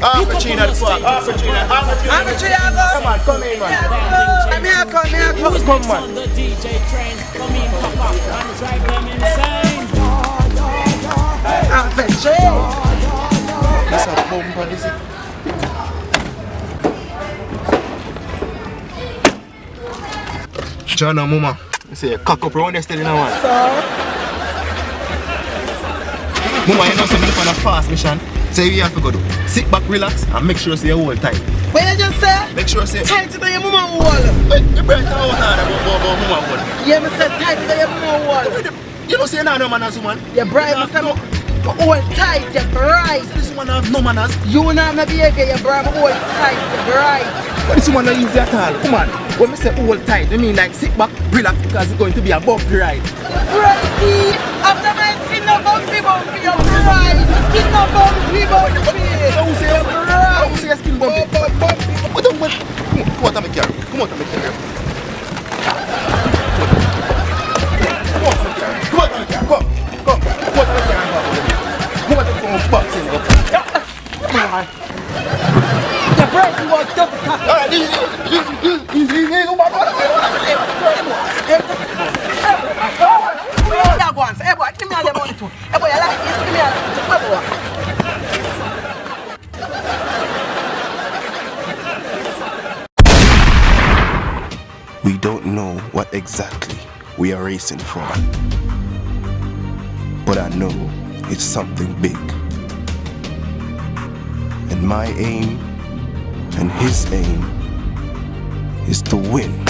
Half a tune at the park. Half a tune. I'm a Chicago. Come on, come in, man. I'm here, Come, man. On the DJ train, come in, pop up and drive them insane. I'm a Chicago. That's a bumper, is it? John and Mama, you say cock up around there still in a one. Mama, you know something on a fast mission. So you have to go do. Sit back, relax, and make sure you hold tight. What you just say? Make sure you Tight to your mama wall. Wait, you break out about Mama wall. Yeah, me say tight to your mama wall. You don't say no manners, woman. You bribe me say hold tight, you bright. This woman have no manners. You not my behavior, you bribe me hold tight, you bright. But this woman not easy at all. Come on. When I say hold tight, I mean like sit back, relax, because it's going to be a bumpy ride. Brighty! After my skin no bumpy, you're bright. Skin no bumpy. Don't say skin bumpy. What the what? Come on, make care. Come on, make care. Come on, make care. Come on, make care. Come. Come on, make care. Come on, take some boxing. Come on. The bright you want double tap. Alright, easy. Hey boy, give me all the money too. Hey boy, I like this. Give me all the We don't know what exactly we are racing for, but I know it's something big. And my aim and his aim is to win.